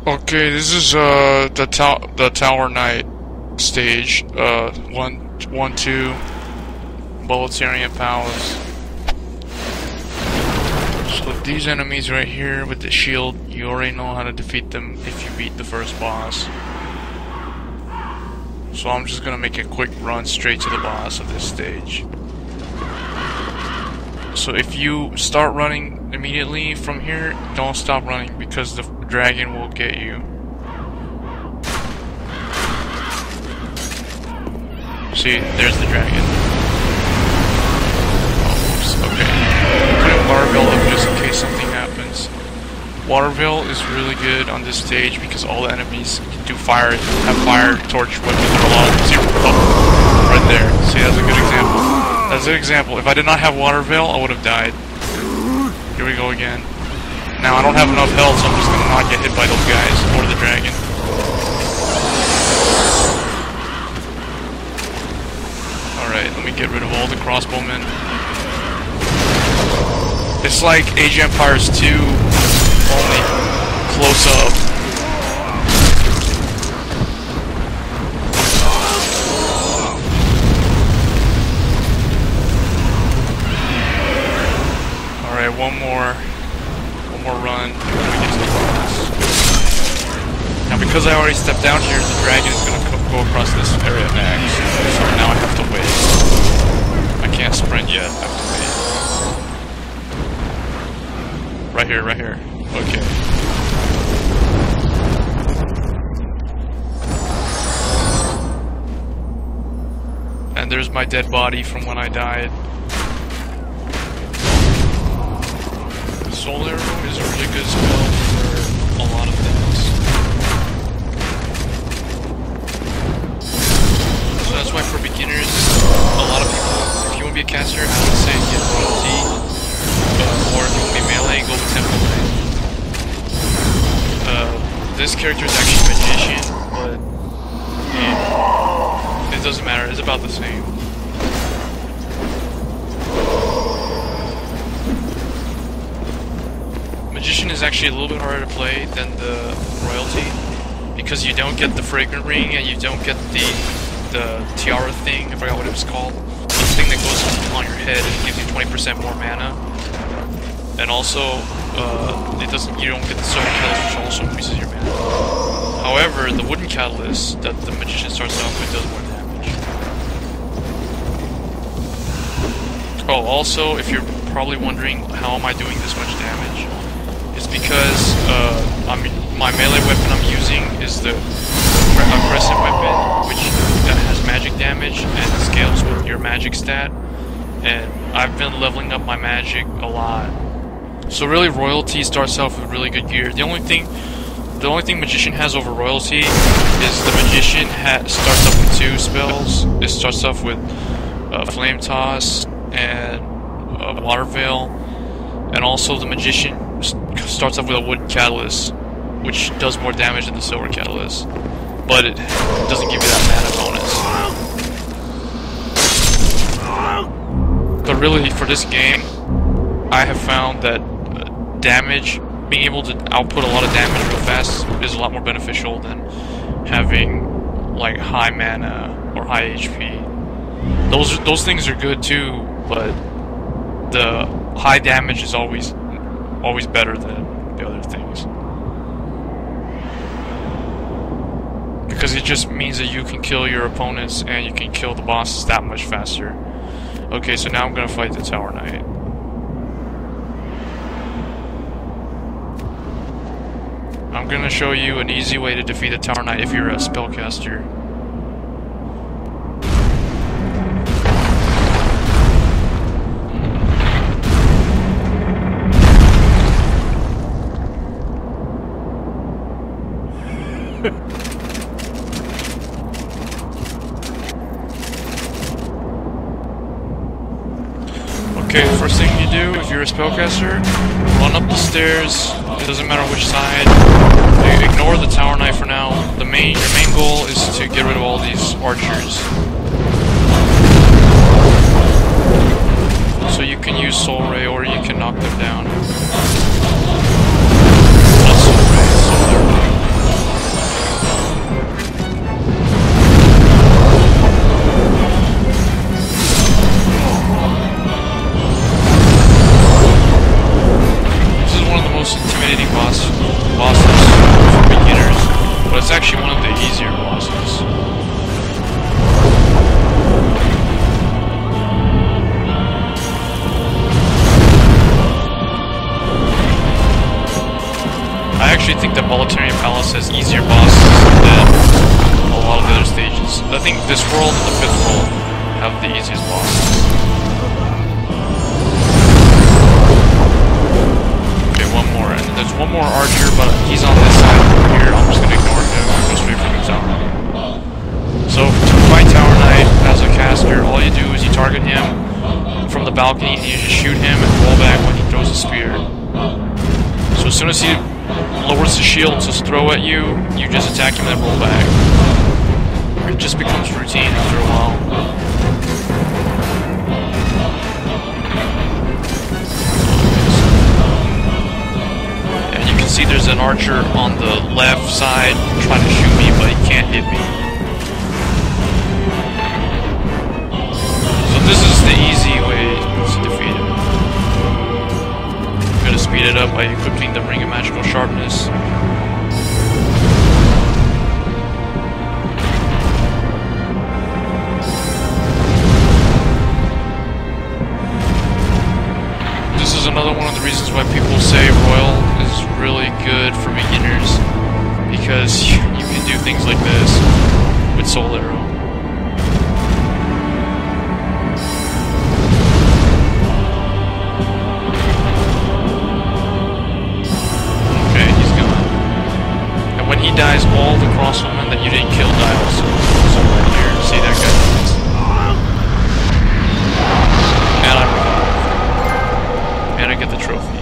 Okay, this is the Tower Knight stage. 1-2 Boletarian Palace. So these enemies right here with the shield, you already know how to defeat them if you beat the first boss. So I'm just gonna make a quick run straight to the boss of this stage. So if you start running immediately from here, don't stop running because the dragon will get you. See, there's the dragon. Oh, oops, okay. Put in water veil up just in case something happens. Water veil is really good on this stage because all the enemies do have fire torch weapons. There are a lot of them. See, oh, right there. See, that's a good example. That's an example. If I did not have water veil, I would have died. Here we go again. Now I don't have enough health, so I'm just gonna not get hit by those guys or the dragon. Alright, let me get rid of all the crossbowmen. It's like Age of Empires 2, only close up. Alright, one more run. Now because I already stepped down here, the dragon is going to go across this area next. So now I have to wait. I can't sprint yet, I have to wait. Right here, right here. Okay. And there's my dead body from when I died. Soul Arrow is a really good spell for a lot of things. So that's why for beginners, a lot of people, if you want to be a caster, I would say get royalty, or if you want to be melee, go with tempo lane. This character is actually a magician, but it doesn't matter, it's about the same. Magician is actually a little bit harder to play than the royalty because you don't get the fragrant ring and you don't get the tiara thing. I forgot what it was called. The thing that goes on your head and gives you 20% more mana. And also, you don't get the silver catalyst, which also increases your mana. However, the wooden catalyst that the magician starts off with does more damage. Oh, also, if you're probably wondering how am I doing this much damage, it's because my melee weapon I'm using is a crescent weapon, which has magic damage and scales with your magic stat. And I've been leveling up my magic a lot. So really, royalty starts off with really good gear. The only thing magician has over royalty is the magician starts off with 2 spells. It starts off with flame toss and water veil, and also the magician starts off with a wood catalyst, which does more damage than the silver catalyst, but it doesn't give you that mana bonus. But really, for this game, I have found that being able to output a lot of damage real fast is a lot more beneficial than having like high mana or high HP. Those things are good too, but the high damage is always better than the other things. Because it just means that you can kill your opponents and you can kill the bosses that much faster. Okay, so now I'm gonna fight the Tower Knight. I'm gonna show you an easy way to defeat the Tower Knight if you're a spellcaster. Okay, first thing you do, if you're a spellcaster, run up the stairs, it doesn't matter which side. Ignore the Tower Knight for now. Your main goal is to get rid of all these archers. So you can use Soul Ray or you can knock them down. Not Soul Ray, Soul Ray. easier bosses. I actually think the Boletarian Palace has easier bosses than a lot of the other stages. I think this world and the 5th world have the easiest bosses. Okay, one more, and there's one more archer, but he's on this side over here. I'm just gonna ignore him and go straight for the tower. So to fight Tower Knight as a caster, all you do is you target him from the balcony and you just shoot him and roll back when he throws a spear. So as soon as he lowers the shield to throw at you, you just attack him and roll back. It just becomes routine after a while. And you can see there's an archer on the left side trying to shoot me, but he can't hit me. So this is the easy way to defeat him. I'm gonna speed it up by equipping the Ring of Magical Sharpness. This is another one of the reasons why people say Royal is really good for beginners, because you can do things like this with Soul Arrow. He dies, all the crossbowmen that you didn't kill die also. So right here, see that guy? And I'm revived. And I get the trophy.